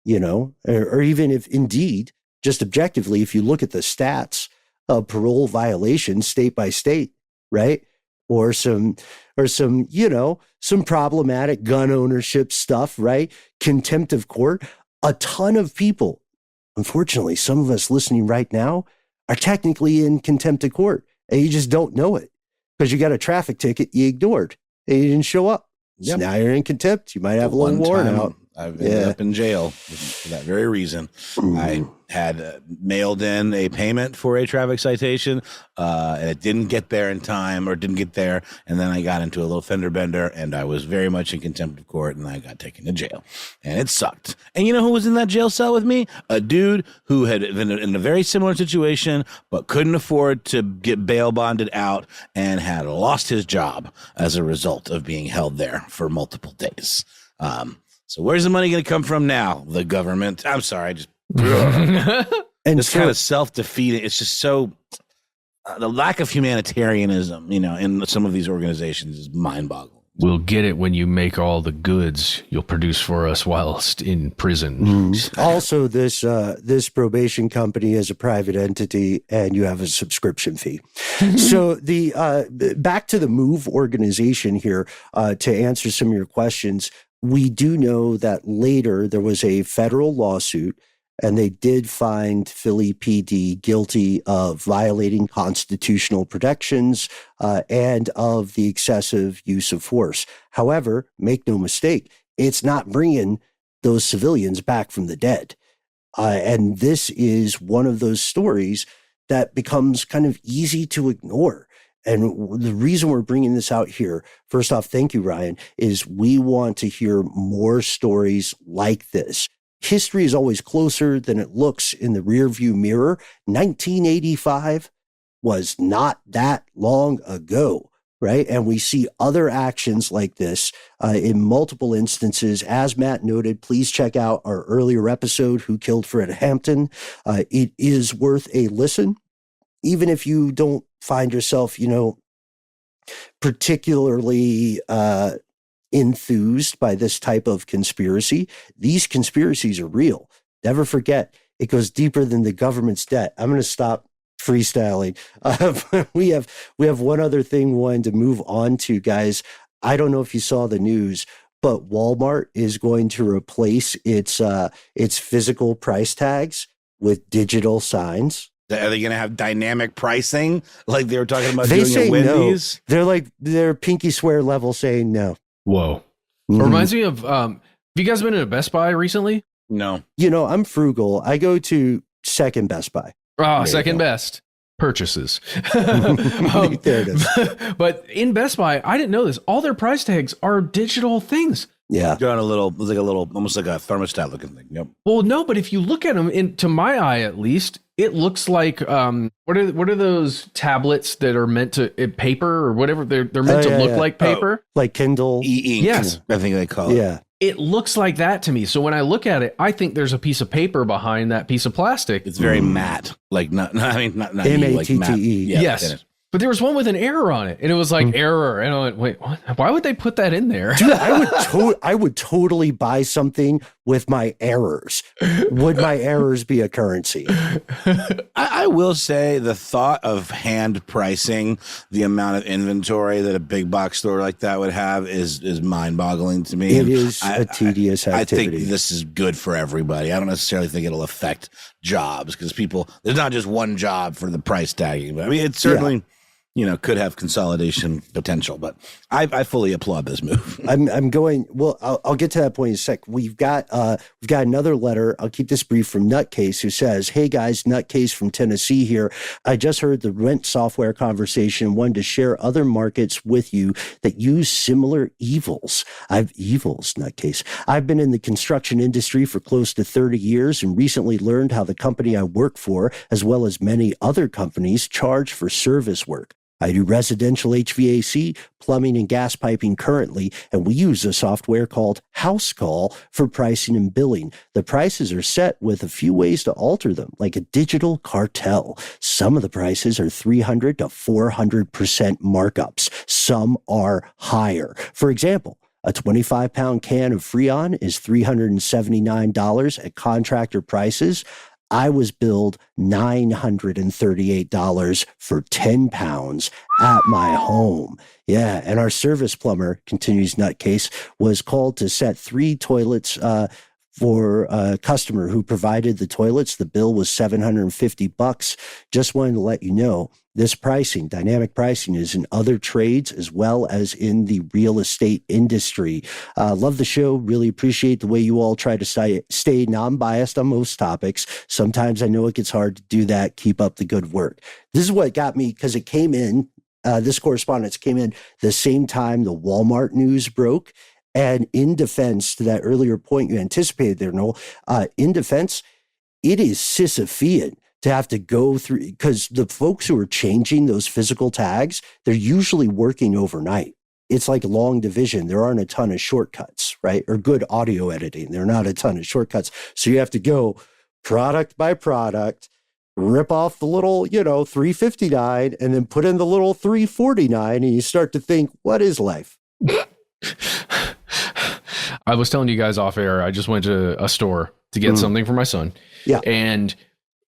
or even if indeed, just objectively, if you look at the stats of parole violations state by state, right? Or some problematic gun ownership stuff, right? Contempt of court. A ton of people, unfortunately, some of us listening right now are technically in contempt of court, and you just don't know it because you got a traffic ticket you ignored and you didn't show up. Yep. So now you're in contempt. You might have a little warrant out. I've ended up in jail for that very reason. I had mailed in a payment for a traffic citation, and it didn't get there in time, or didn't get there. And then I got into a little fender bender, and I was very much in contempt of court, and I got taken to jail. And it sucked. And you know who was in that jail cell with me? A dude who had been in a very similar situation, but couldn't afford to get bail bonded out and had lost his job as a result of being held there for multiple days. So where's the money going to come from now? The government. I'm sorry. And it's kind of self-defeating. It's just so the lack of humanitarianism, in some of these organizations is mind-boggling. We'll get it when you make all the goods you'll produce for us whilst in prison. Also, this probation company is a private entity, and you have a subscription fee. So the back to the MOVE organization here, to answer some of your questions. We do know that later there was a federal lawsuit, and they did find Philly PD guilty of violating constitutional protections and of the excessive use of force. However, make no mistake, it's not bringing those civilians back from the dead. And this is one of those stories that becomes kind of easy to ignore. And the reason we're bringing this out here, first off, thank you, Ryan, is we want to hear more stories like this. History is always closer than it looks in the rearview mirror. 1985 was not that long ago, right? And we see other actions like this in multiple instances. As Matt noted, please check out our earlier episode, Who Killed Fred Hampton? It is worth a listen, even if you don't find yourself, particularly enthused by this type of conspiracy. These conspiracies are real. Never forget, it goes deeper than the government's debt. I'm going to stop freestyling. We have one other thing we wanted to move on to, guys. I don't know if you saw the news, but Walmart is going to replace its physical price tags with digital signs. Are they going to have dynamic pricing like they were talking about doing at Wendy's? No. They're pinky swear level saying no. Whoa. Mm-hmm. It reminds me of, have you guys been in a Best Buy recently? No. I'm frugal. I go to second Best Buy. Second best purchases. There it is. But in Best Buy, I didn't know this. All their price tags are digital things. Yeah. They're on almost like a thermostat looking thing. Yep. Well, no, but if you look at them, to my eye at least, it looks like what are those tablets that are meant to paper or whatever? They're meant to look like paper, like Kindle. E-ink. Yes, I think they call it. Yeah. It looks like that to me. So when I look at it, I think there's a piece of paper behind that piece of plastic. It's very matte, like not MATTE. Yeah, yes. But there was one with an error on it, and it was like error. And I went, wait, what? Why would they put that in there? Dude, I would totally buy something with my errors. Would my errors be a currency? I will say the thought of hand pricing the amount of inventory that a big box store like that would have is mind-boggling to me. It is a tedious activity. I think this is good for everybody. I don't necessarily think it'll affect jobs because there's not just one job for the price tagging. But I mean, it's certainly, could have consolidation potential, but I fully applaud this move. I'll get to that point in a sec. We've got another letter. I'll keep this brief from Nutcase, who says, "Hey guys, Nutcase from Tennessee here. I just heard the rent software conversation and wanted to share other markets with you that use similar evils." Nutcase. I've been in the construction industry for close to 30 years and recently learned how the company I work for, as well as many other companies, charge for service work. I do residential HVAC, plumbing, and gas piping currently, and we use a software called House Call for pricing and billing. The prices are set with a few ways to alter them, like a digital cartel. Some of the prices are 300 to 400% markups. Some are higher. For example, a 25-pound can of Freon is $379 at contractor prices. I was billed $938 for 10 pounds at my home. Yeah, and our service plumber, continues Nutcase, was called to set 3 toilets for a customer who provided the toilets. The bill was $750. Just wanted to let you know, this pricing, dynamic pricing, is in other trades as well as in the real estate industry. Love the show. Really appreciate the way you all try to stay non-biased on most topics. Sometimes I know it gets hard to do that. Keep up the good work. This is what got me, because it came in, this correspondence came in the same time the Walmart news broke. And in defense to that earlier point you anticipated there, Noel, in defense, it is Sisyphean to have to go through, because the folks who are changing those physical tags, they're usually working overnight. It's like long division. There aren't a ton of shortcuts, right? Or good audio editing. There are not a ton of shortcuts. So you have to go product by product, rip off the little, $359 and then put in the little $349, and you start to think, what is life? I was telling you guys off air, I just went to a store to get something for my son. Yeah. And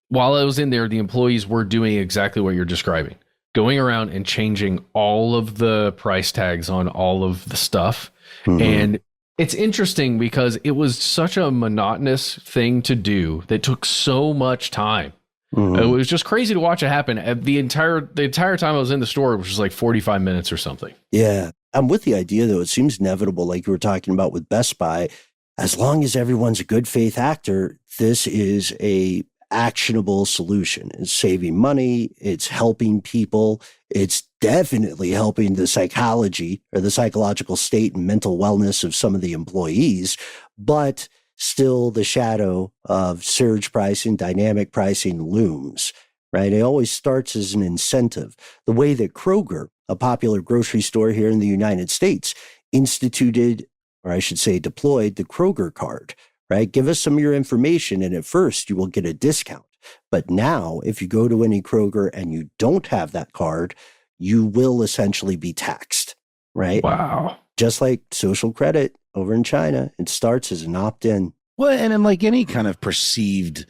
while I was in there, the employees were doing exactly what you're describing, going around and changing all of the price tags on all of the stuff. And it's interesting because it was such a monotonous thing to do that took so much time. It was just crazy to watch it happen. The entire time I was in the store, which was like 45 minutes or something. Yeah. I'm with the idea, though. It seems inevitable, like you were talking about with Best Buy. As long as everyone's a good faith actor, this is a actionable solution. It's saving money. It's helping people. It's definitely helping the psychology or the psychological state and mental wellness of some of the employees, but still the shadow of surge pricing, dynamic pricing looms, right? It always starts as an incentive. The way that Kroger, a popular grocery store here in the United States, instituted, or I should say deployed, the Kroger card, right? Give us some of your information, and at first you will get a discount. But now, if you go to any Kroger and you don't have that card, you will essentially be taxed, right? Wow. Just like social credit over in China, it starts as an opt-in. Well, and like any kind of perceived,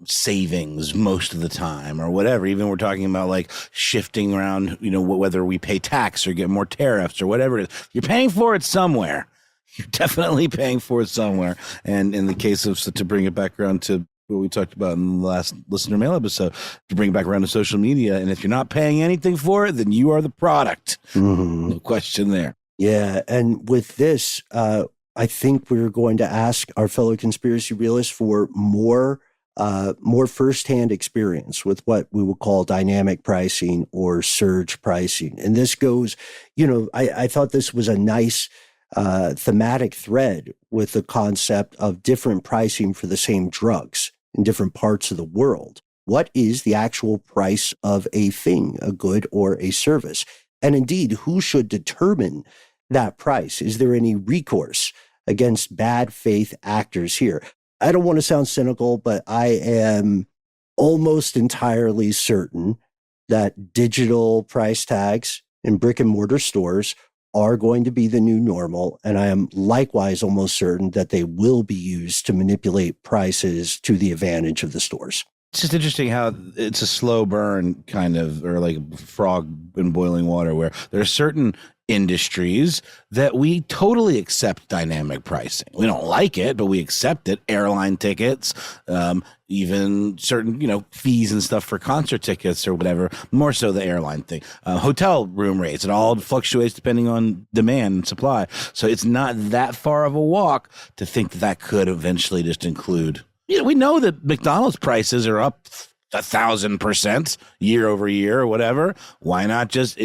savings most of the time or whatever, even we're talking about like shifting around, whether we pay tax or get more tariffs or whatever it is, you're paying for it somewhere. You're definitely paying for it somewhere. And in the case of, so to bring it back around to what we talked about in the last listener mail episode, to bring it back around to social media. And if you're not paying anything for it, then you are the product. No question there. Yeah. And with this, I think we're going to ask our fellow conspiracy realists for more firsthand experience with what we will call dynamic pricing or surge pricing. And this goes, I thought this was a nice thematic thread with the concept of different pricing for the same drugs in different parts of the world. What is the actual price of a thing, a good or a service? And indeed, who should determine that price? Is there any recourse against bad faith actors here? I don't want to sound cynical, but I am almost entirely certain that digital price tags in brick and mortar stores are going to be the new normal. And I am likewise almost certain that they will be used to manipulate prices to the advantage of the stores. It's just interesting how it's a slow burn kind of, or like a frog in boiling water, where there are certain industries that we totally accept dynamic pricing. We don't like it, but we accept it. Airline tickets, even certain, fees and stuff for concert tickets or whatever, more so the airline thing. Hotel room rates, it all fluctuates depending on demand and supply. So it's not that far of a walk to think that could eventually just include, we know that McDonald's prices are up 1,000% year over year or whatever. Why not just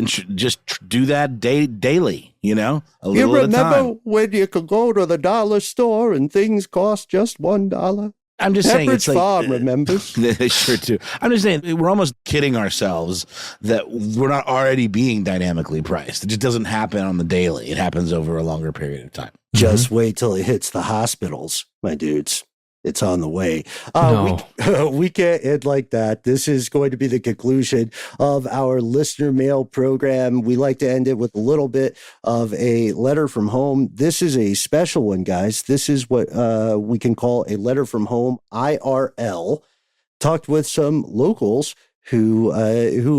do that daily, a little you at a time. remember when you could go to the dollar store and things cost just $1? I'm just saying, it's like Farm remembers. They sure do. I'm just saying, we're almost kidding ourselves that we're not already being dynamically priced. It just doesn't happen on the daily. It happens over a longer period of time. Just wait till it hits the hospitals, my dudes. It's on the way. No. We can't end like that. This is going to be the conclusion of our listener mail program. We like to end it with a little bit of a letter from home. This is a special one, guys. This is what we can call a letter from home, IRL. Talked with some locals who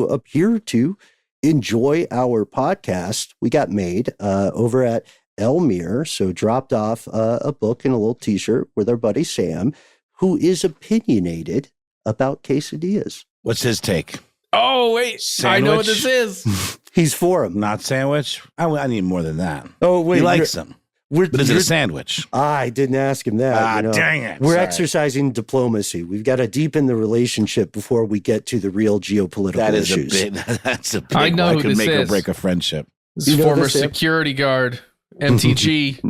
appear to enjoy our podcast. We got made over at Elmere, so dropped off a book and a little t-shirt with our buddy Sam, who is opinionated about quesadillas. What's his take? Oh, wait. Sandwich? I know what this is. He's for him. Not sandwich? I need more than that. Oh, wait. He likes them. But is it a sandwich? I didn't ask him that. Dang it. We're Sorry. exercising diplomacy. We've got to deepen the relationship before we get to the real geopolitical issues. That's a big I know one. who Could this make or is. break a friendship. This is former security guard, MTG.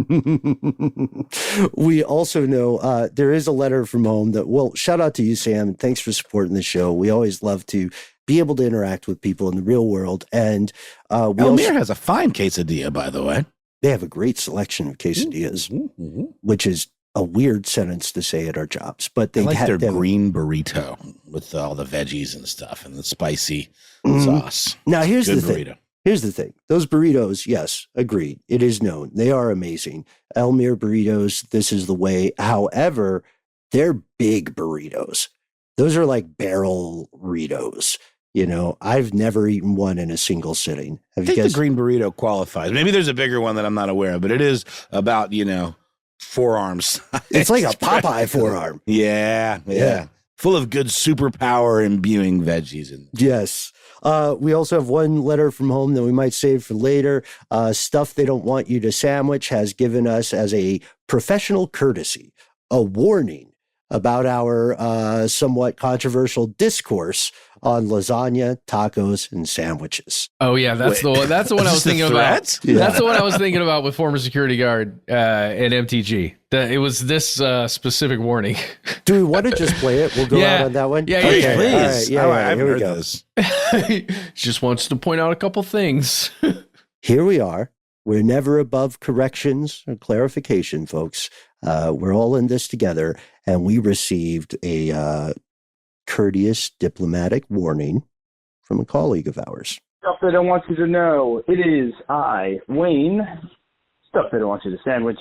We also know there is a letter from home that, well, shout out to you, Sam, and thanks for supporting the show. We always love to be able to interact with people in the real world. And Elmere has a fine quesadilla, by the way. They have a great selection of quesadillas, which is a weird sentence to say at our jobs. But they like their green burrito with all the veggies and stuff and the spicy sauce. Now, here's Good the burrito. thing. Here's the thing. Those burritos, yes, agreed. It is known. They are amazing. Elmere burritos, this is the way. However, they're big burritos. Those are like barrel burritos. I've never eaten one in a single sitting. I think the green burrito qualifies. Maybe there's a bigger one that I'm not aware of, but it is about, forearms. It's like a Popeye forearm. Yeah. Full of good superpower imbuing veggies. Yes. We also have one letter from home that we might save for later. Stuff They Don't Want You to Sandwich has given us as a professional courtesy, a warning about our somewhat controversial discourse on lasagna, tacos, and sandwiches. Oh yeah, that's the one. That's the one I was thinking about. Yeah. That's the one I was thinking about with former security guard and MTG. It was this specific warning. Do we want to just play it? We'll go out on that one. Yeah, okay. Please. All right. Yeah, I haven't here we heard go. this. Just wants to point out a couple things. Here we are. We're never above corrections or clarification, folks. We're all in this together, and we received a courteous diplomatic warning from a colleague of ours. Stuff They Don't Want You to Know. It is I, Wayne. Stuff They Don't Want You to Sandwich.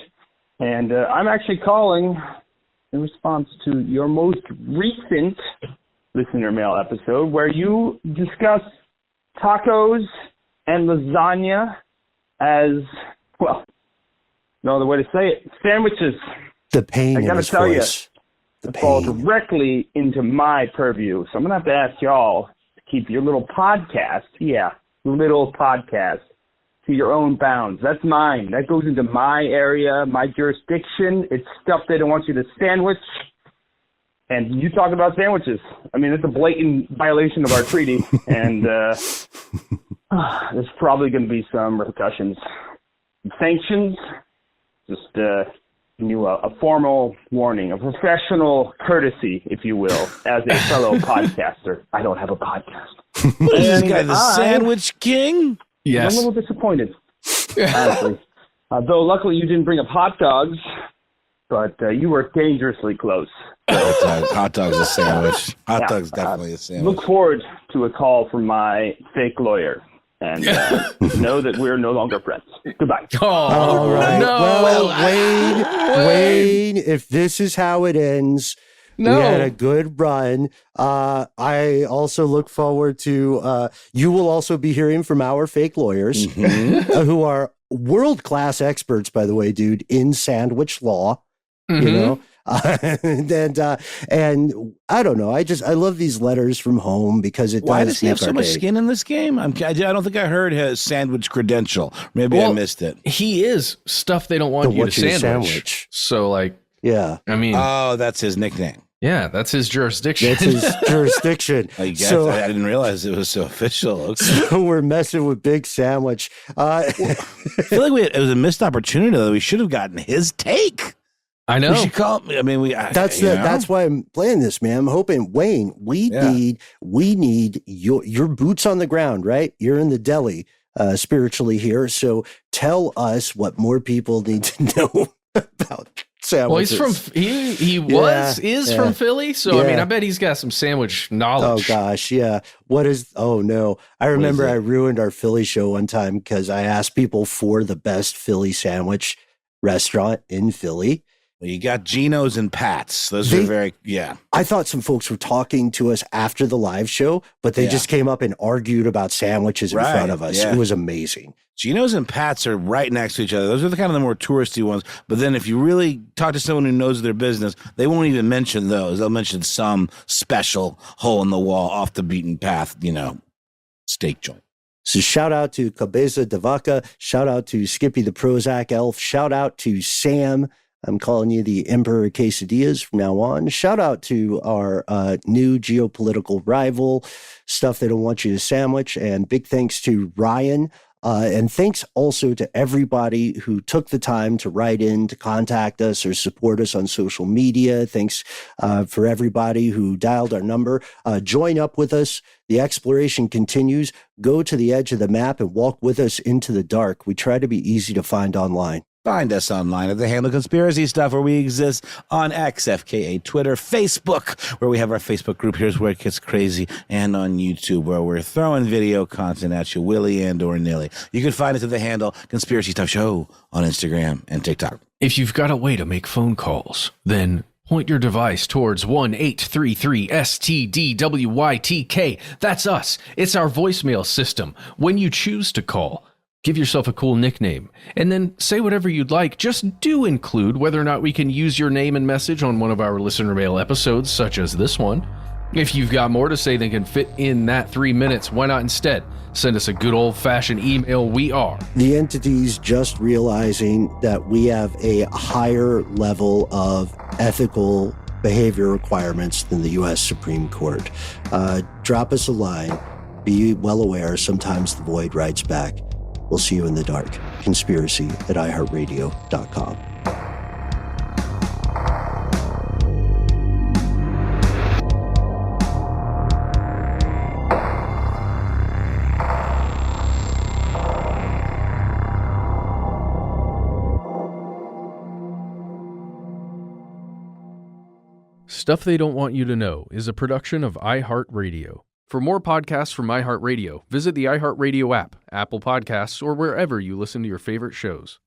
And I'm actually calling in response to your most recent listener mail episode where you discuss tacos and lasagna as, well, no other way to say it, sandwiches. The pain I in gotta his tell voice. The fall pain. directly into my purview. So I'm going to have to ask y'all to keep your little podcast, to your own bounds. That's mine. That goes into my area, my jurisdiction. It's stuff they don't want you to sandwich. And you talk about sandwiches. I mean, it's a blatant violation of our treaty. And there's probably going to be some repercussions. Sanctions, just giving you a formal warning, a professional courtesy, if you will, as a fellow podcaster. I don't have a podcast. What is this guy, the Sandwich King? Yes. I'm a little disappointed, honestly. Though luckily you didn't bring up hot dogs, but you were dangerously close. Hot dog's a sandwich. Hot dog's definitely a sandwich. Look forward to a call from my fake lawyer. And know that we're no longer friends. Goodbye. Oh, all right. no. Well, Wayne, if this is how it ends, we had a good run. I also look forward to, you will also be hearing from our fake lawyers who are world-class experts, by the way, dude, in sandwich law, you know? And I don't know. I love these letters from home because it Why does does he have make so our much day. skin in this game? I don't think I heard his sandwich credential. Maybe I missed it. He is stuff they don't want you to sandwich. So, like, yeah. I mean, that's his nickname. yeah, that's his jurisdiction. That's his jurisdiction. I guess So, I didn't realize it was so official. Okay. so we're messing with Big Sandwich. I feel like it was a missed opportunity, though. We should have gotten his take. I know. We should call. I mean, that's why I'm playing this, man. I'm hoping, Wayne, we need your boots on the ground, right? You're in the deli spiritually here, so tell us what more people need to know about sandwiches. Well, he's from Philly, so I mean, I bet he's got some sandwich knowledge. Oh gosh, yeah. Oh no. I remember I ruined our Philly show one time because I asked people for the best Philly sandwich restaurant in Philly. Well, you got Geno's and Pat's. Those are very, I thought some folks were talking to us after the live show, but they just came up and argued about sandwiches in front of us. Yeah. It was amazing. Geno's and Pat's are right next to each other. Those are the kind of the more touristy ones. But then if you really talk to someone who knows their business, they won't even mention those. They'll mention some special hole in the wall, off the beaten path, steak joint. So shout out to Cabeza de Vaca. Shout out to Skippy the Prozac Elf. Shout out to Sam. I'm calling you the Emperor Quesadillas from now on. Shout out to our new geopolitical rival, stuff they don't want you to sandwich. And big thanks to Ryan. And thanks also to everybody who took the time to write in, to contact us or support us on social media. Thanks for everybody who dialed our number. Join up with us. The exploration continues. Go to the edge of the map and walk with us into the dark. We try to be easy to find online. Find us online at the handle Conspiracy Stuff, where we exist on X, FKA, Twitter, Facebook, where we have our Facebook group. Here's where it gets crazy, and on YouTube, where we're throwing video content at you, willy and or nilly. You can find us at the handle Conspiracy Stuff Show on Instagram and TikTok. If you've got a way to make phone calls, then point your device towards 1-833-STDWYTK. That's us. It's our voicemail system. When you choose to call, give yourself a cool nickname, and then say whatever you'd like. Just do include whether or not we can use your name and message on one of our listener mail episodes, such as this one. If you've got more to say than can fit in that 3 minutes, why not instead send us a good old-fashioned email? We are the entities just realizing that we have a higher level of ethical behavior requirements than the U.S. Supreme Court. Drop us a line. Be well aware, sometimes the void writes back. We'll see you in the dark. Conspiracy at iHeartRadio.com. Stuff They Don't Want You to Know is a production of iHeartRadio. For more podcasts from iHeartRadio, visit the iHeartRadio app, Apple Podcasts, or wherever you listen to your favorite shows.